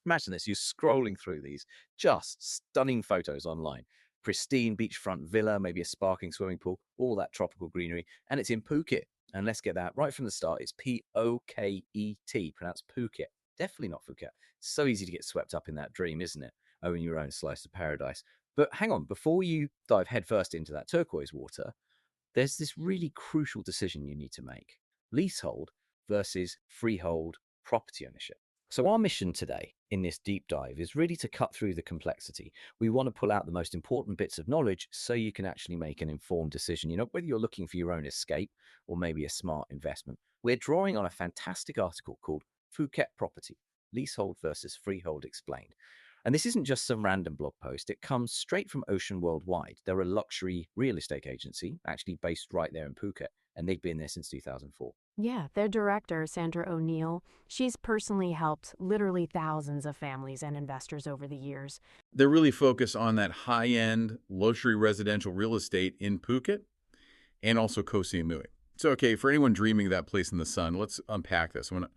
Imagine this, you're scrolling through these just stunning photos online. Pristine beachfront villa, maybe a sparkling swimming pool, all that tropical greenery, and it's in Phuket. And let's get that right from the start. It's P-O-K-E-T, pronounced Phuket. Definitely not Phuket. So easy to get swept up in that dream, isn't it? Owning your own slice of paradise. But hang on, before you dive headfirst into that turquoise water, there's this really crucial decision you need to make: leasehold versus freehold property ownership. So, our mission today in this deep dive is really to cut through the complexity. We want to pull out the most important bits of knowledge so you can actually make an informed decision, whether you're looking for your own escape or maybe a smart investment. We're drawing on a fantastic article called Phuket Property: Leasehold versus Freehold Explained. And this isn't just some random blog post. It comes straight from Ocean Worldwide. They're a luxury real estate agency, actually based right there in Phuket, and they've been there since 2004. Yeah, their director, Sandra O'Neill, she's personally helped literally thousands of families and investors over the years. They're really focused on that high-end luxury residential real estate in Phuket and also Koh Samui. So, okay, for anyone dreaming of that place in the sun, let's unpack this. When I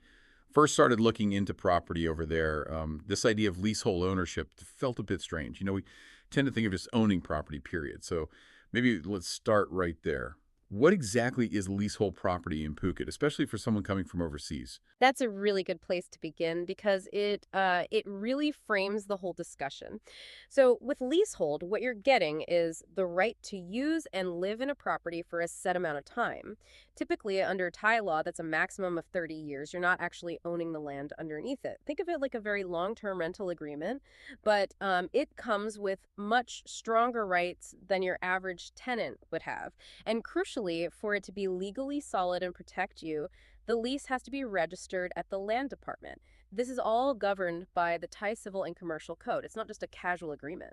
first started looking into property over there, this idea of leasehold ownership felt a bit strange. We tend to think of just owning property, period. So maybe let's start right there. What exactly is leasehold property in Phuket, especially for someone coming from overseas? That's a really good place to begin because it really frames the whole discussion. So with leasehold, what you're getting is the right to use and live in a property for a set amount of time. Typically, under Thai law, that's a maximum of 30 years. You're not actually owning the land underneath it. Think of it like a very long-term rental agreement, but it comes with much stronger rights than your average tenant would have. And crucially, for it to be legally solid and protect you, the lease has to be registered at the land department. This is all governed by the Thai Civil and Commercial Code. It's not just a casual agreement.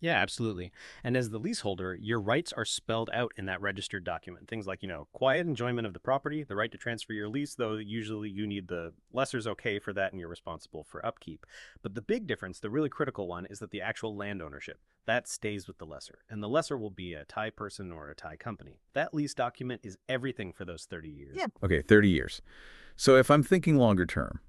Yeah, absolutely. And as the leaseholder, your rights are spelled out in that registered document. Things like, quiet enjoyment of the property, the right to transfer your lease, though usually you need the lessor's okay for that and you're responsible for upkeep. But the big difference, the really critical one, is that the actual land ownership, that stays with the lessor. And the lessor will be a Thai person or a Thai company. That lease document is everything for those 30 years. Yeah. Okay, 30 years. So if I'm thinking longer term,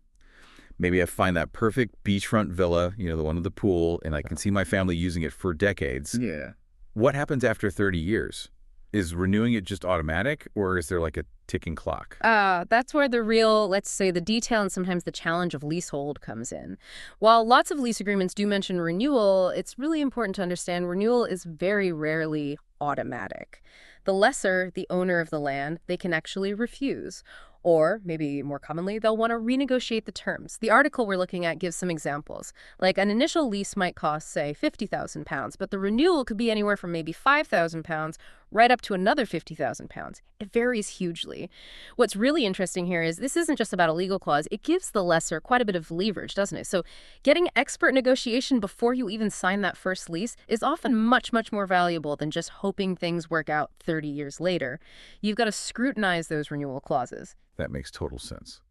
maybe I find that perfect beachfront villa, the one with the pool, and I can see my family using it for decades. Yeah. What happens after 30 years? Is renewing it just automatic, or is there like a ticking clock? That's where the real, let's say, the detail and sometimes the challenge of leasehold comes in. While lots of lease agreements do mention renewal, it's really important to understand renewal is very rarely automatic. The lessor, the owner of the land, they can actually refuse. Or, maybe more commonly, they'll want to renegotiate the terms. The article we're looking at gives some examples. Like an initial lease might cost, say, £50,000, but the renewal could be anywhere from maybe £5,000 right up to another £50,000. It varies hugely. What's really interesting here is this isn't just about a legal clause. It gives the lessor quite a bit of leverage, doesn't it? So getting expert negotiation before you even sign that first lease is often much, much more valuable than just hoping things work out 30 years later. You've got to scrutinize those renewal clauses. That makes total sense.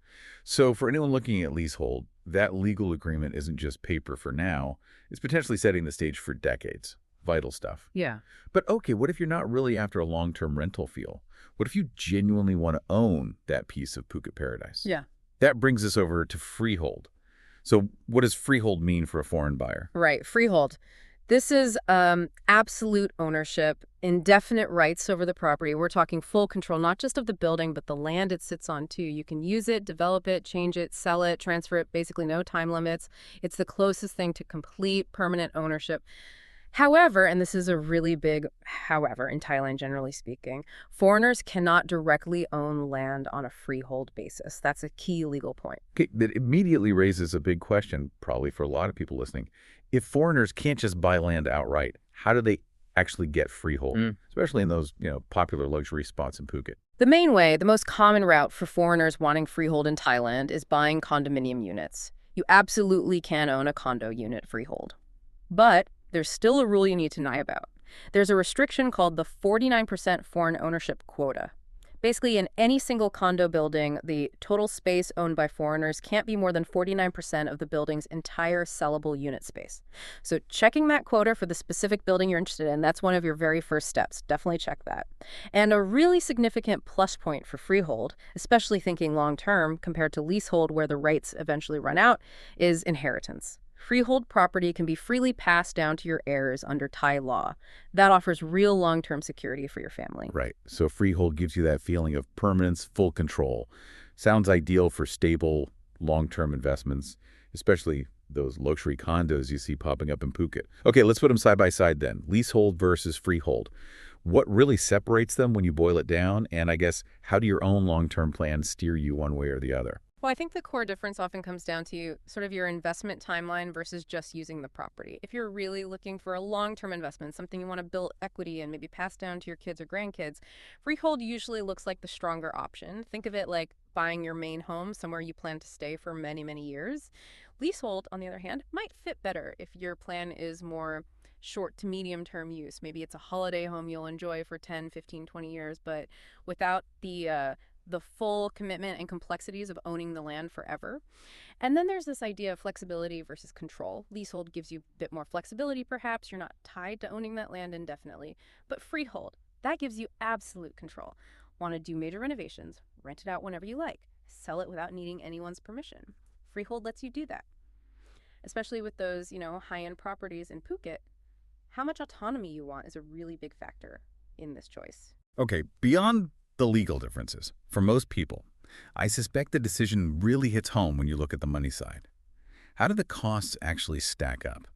So for anyone looking at leasehold, that legal agreement isn't just paper for now. It's potentially setting the stage for decades. Vital stuff. Yeah. But okay, what if you're not really after a long-term rental feel? What if you genuinely want to own that piece of Phuket paradise? Yeah. That brings us over to freehold. So what does freehold mean for a foreign buyer? Right, freehold. This is absolute ownership, indefinite rights over the property. We're talking full control, not just of the building, but the land it sits on, too. You can use it, develop it, change it, sell it, transfer it, basically no time limits. It's the closest thing to complete permanent ownership. However, and this is a really big however in Thailand, generally speaking, foreigners cannot directly own land on a freehold basis. That's a key legal point. Okay, that immediately raises a big question, probably for a lot of people listening. If foreigners can't just buy land outright, how do they actually get freehold, especially in those popular luxury spots in Phuket? The main way, the most common route for foreigners wanting freehold in Thailand is buying condominium units. You absolutely can own a condo unit freehold. But there's still a rule you need to know about. There's a restriction called the 49% foreign ownership quota. Basically, in any single condo building, the total space owned by foreigners can't be more than 49% of the building's entire sellable unit space. So checking that quota for the specific building you're interested in, that's one of your very first steps. Definitely check that. And a really significant plus point for freehold, especially thinking long-term compared to leasehold where the rights eventually run out, is inheritance. Freehold property can be freely passed down to your heirs under Thai law. That offers real long-term security for your family. Right. So freehold gives you that feeling of permanence, full control. Sounds ideal for stable, long-term investments, especially those luxury condos you see popping up in Phuket. Okay, let's put them side by side then. Leasehold versus freehold. What really separates them when you boil it down? And I guess, how do your own long-term plans steer you one way or the other? Well, I think the core difference often comes down to sort of your investment timeline versus just using the property. If you're really looking for a long-term investment, something you want to build equity and maybe pass down to your kids or grandkids, freehold usually looks like the stronger option. Think of it like buying your main home, somewhere you plan to stay for many, many years. Leasehold, on the other hand, might fit better if your plan is more short to medium term use. Maybe it's a holiday home you'll enjoy for 10, 15, 20 years, but without the full commitment and complexities of owning the land forever. And then there's this idea of flexibility versus control. Leasehold gives you a bit more flexibility, perhaps. You're not tied to owning that land indefinitely. But freehold, that gives you absolute control. Want to do major renovations, rent it out whenever you like, sell it without needing anyone's permission. Freehold lets you do that. Especially with those, high-end properties in Phuket, how much autonomy you want is a really big factor in this choice. Okay, beyond the legal differences, for most people, I suspect the decision really hits home when you look at the money side. How do the costs actually stack up?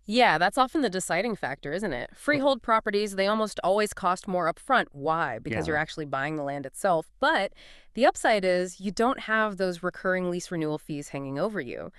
Yeah, that's often the deciding factor, isn't it? Freehold properties, they almost always cost more upfront. Why? Because you're actually buying the land itself. But the upside is you don't have those recurring lease renewal fees hanging over you.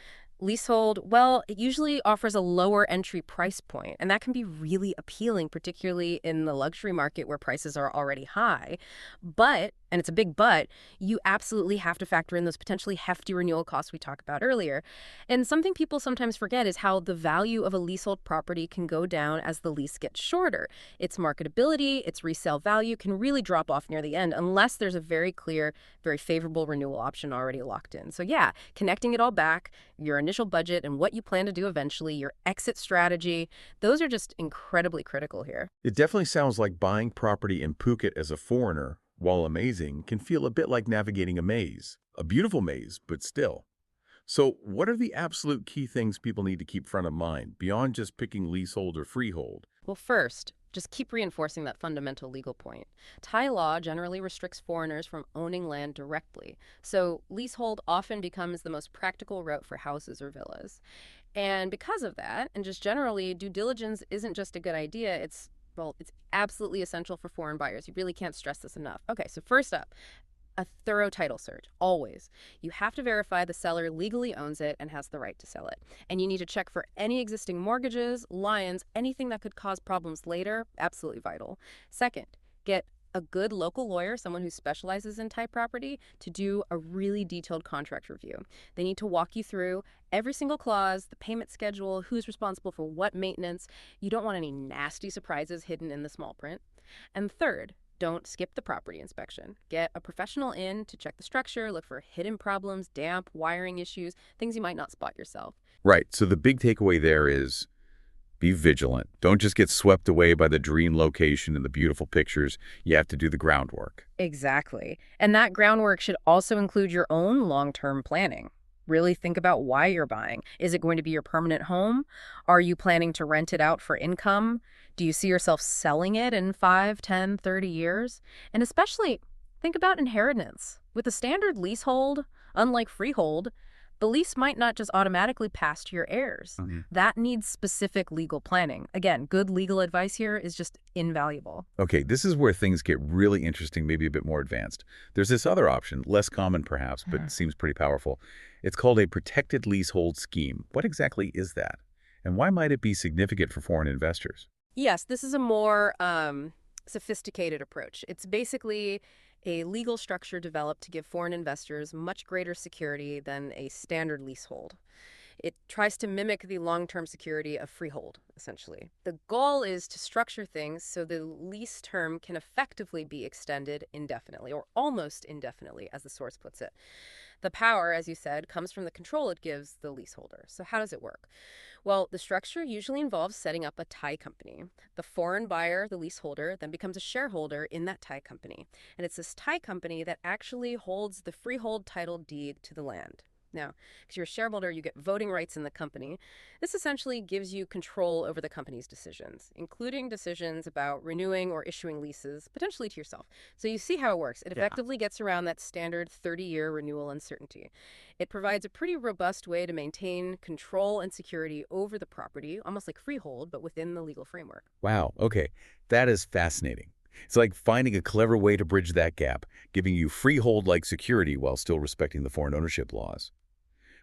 Leasehold, well, it usually offers a lower entry price point, and that can be really appealing, particularly in the luxury market where prices are already high. But, and it's a big but, you absolutely have to factor in those potentially hefty renewal costs we talked about earlier. And something people sometimes forget is how the value of a leasehold property can go down as the lease gets shorter. Its marketability, its resale value can really drop off near the end unless there's a very clear, very favorable renewal option already locked in. So yeah, connecting it all back, your initial budget and what you plan to do eventually, your exit strategy, those are just incredibly critical here. It definitely sounds like buying property in Phuket as a foreigner, while amazing, can feel a bit like navigating a maze. A beautiful maze, but still. So what are the absolute key things people need to keep front of mind, beyond just picking leasehold or freehold? Well, first, just keep reinforcing that fundamental legal point. Thai law generally restricts foreigners from owning land directly, so leasehold often becomes the most practical route for houses or villas. And because of that, and just generally, due diligence isn't just a good idea, it's absolutely essential for foreign buyers. You really can't stress this enough. Okay, so first up, a thorough title search, always. You have to verify the seller legally owns it and has the right to sell it. And you need to check for any existing mortgages, liens, anything that could cause problems later, absolutely vital. Second, get a good local lawyer, someone who specializes in Thai property, to do a really detailed contract review. They need to walk you through every single clause, the payment schedule, who's responsible for what maintenance. You don't want any nasty surprises hidden in the small print. And third, don't skip the property inspection. Get a professional in to check the structure, look for hidden problems, damp, wiring issues, things you might not spot yourself. Right, so the big takeaway there is be vigilant. Don't just get swept away by the dream location and the beautiful pictures. You have to do the groundwork. Exactly. And that groundwork should also include your own long-term planning. Really think about why you're buying. Is it going to be your permanent home? Are you planning to rent it out for income? Do you see yourself selling it in 5, 10, 30 years? And especially, think about inheritance. With a standard leasehold, unlike freehold, the lease might not just automatically pass to your heirs. That needs specific legal planning. Again, good legal advice here is just invaluable. Okay, this is where things get really interesting, maybe a bit more advanced. There's this other option, less common perhaps, but seems pretty powerful. It's called a protected leasehold scheme. What exactly is that? And why might it be significant for foreign investors? Yes, this is a more sophisticated approach. It's basically a legal structure developed to give foreign investors much greater security than a standard leasehold. It tries to mimic the long-term security of freehold, essentially. The goal is to structure things so the lease term can effectively be extended indefinitely, or almost indefinitely, as the source puts it. The power, as you said, comes from the control it gives the leaseholder. So how does it work? Well, the structure usually involves setting up a tie company. The foreign buyer, the leaseholder, then becomes a shareholder in that tie company. And it's this tie company that actually holds the freehold title deed to the land. Now, because you're a shareholder, you get voting rights in the company. This essentially gives you control over the company's decisions, including decisions about renewing or issuing leases, potentially to yourself. So you see how it works. It Yeah. effectively gets around that standard 30-year renewal uncertainty. It provides a pretty robust way to maintain control and security over the property, almost like freehold, but within the legal framework. Wow, okay. That is fascinating. It's like finding a clever way to bridge that gap, giving you freehold-like security while still respecting the foreign ownership laws.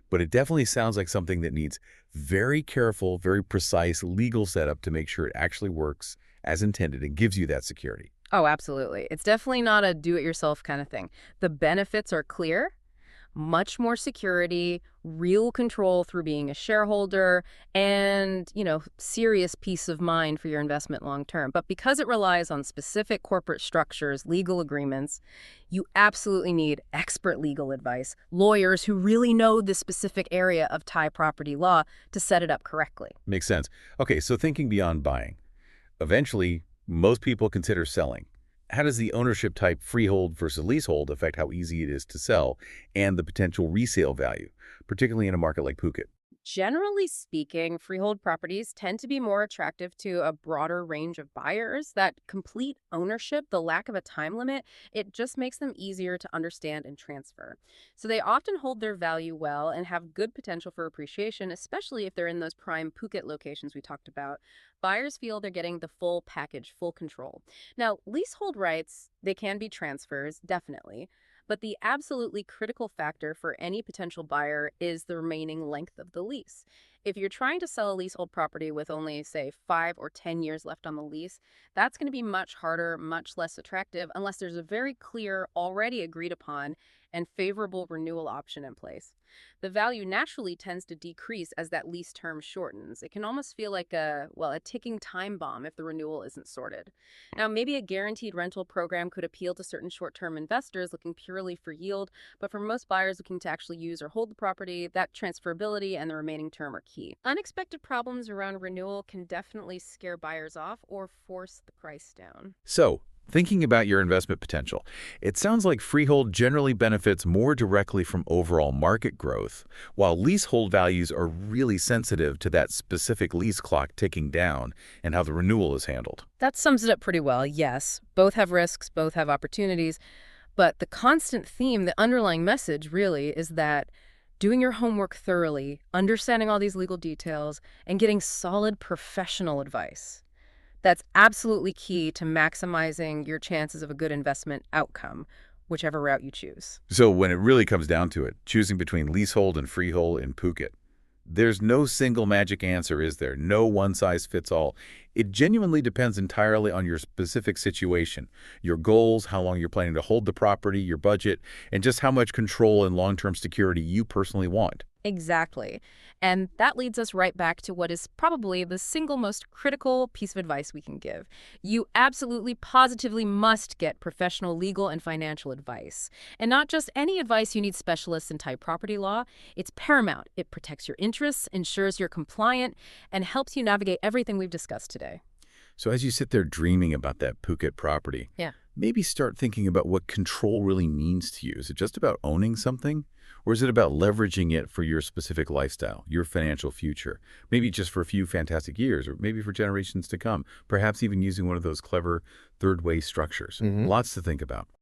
But it definitely sounds like something that needs very careful, very precise legal setup to make sure it actually works as intended and gives you that security. Oh, absolutely. It's definitely not a do-it-yourself kind of thing. The benefits are clear. Much more security, real control through being a shareholder, and, serious peace of mind for your investment long term. But because it relies on specific corporate structures, legal agreements, you absolutely need expert legal advice, lawyers who really know the specific area of Thai property law to set it up correctly. Makes sense. Okay, so thinking beyond buying. Eventually, most people consider selling. How does the ownership type freehold versus leasehold affect how easy it is to sell and the potential resale value, particularly in a market like Phuket? Generally speaking, freehold properties tend to be more attractive to a broader range of buyers. That complete ownership, the lack of a time limit, it just makes them easier to understand and transfer. So they often hold their value well and have good potential for appreciation, especially if they're in those prime Phuket locations we talked about. Buyers feel they're getting the full package, full control. Now, leasehold rights, they can be transfers, definitely. But the absolutely critical factor for any potential buyer is the remaining length of the lease. If you're trying to sell a leasehold property with only, say, 5 or 10 years left on the lease, that's going to be much harder, much less attractive, unless there's a very clear, already agreed upon, and favorable renewal option in place. The value naturally tends to decrease as that lease term shortens. It can almost feel like a ticking time bomb if the renewal isn't sorted. Now, maybe a guaranteed rental program could appeal to certain short-term investors looking purely for yield, but for most buyers looking to actually use or hold the property, that transferability and the remaining term are key. Unexpected problems around renewal can definitely scare buyers off or force the price down. So, thinking about your investment potential, it sounds like freehold generally benefits more directly from overall market growth, while leasehold values are really sensitive to that specific lease clock ticking down and how the renewal is handled. That sums it up pretty well, yes. Both have risks, both have opportunities, but the constant theme, the underlying message really is that doing your homework thoroughly, understanding all these legal details, and getting solid professional advice. That's absolutely key to maximizing your chances of a good investment outcome, whichever route you choose. So when it really comes down to it, choosing between leasehold and freehold in Phuket, there's no single magic answer, is there? No one-size-fits-all. It genuinely depends entirely on your specific situation, your goals, how long you're planning to hold the property, your budget, and just how much control and long-term security you personally want. Exactly. And that leads us right back to what is probably the single most critical piece of advice we can give. You absolutely, positively must get professional legal and financial advice. And not just any advice. You need specialists in Thai property law. It's paramount. It protects your interests, ensures you're compliant, and helps you navigate everything we've discussed today. So as you sit there dreaming about that Phuket property, Yeah. maybe start thinking about what control really means to you. Is it just about owning something? Or is it about leveraging it for your specific lifestyle, your financial future? Maybe just for a few fantastic years, or maybe for generations to come. Perhaps even using one of those clever third-way structures. Lots to think about.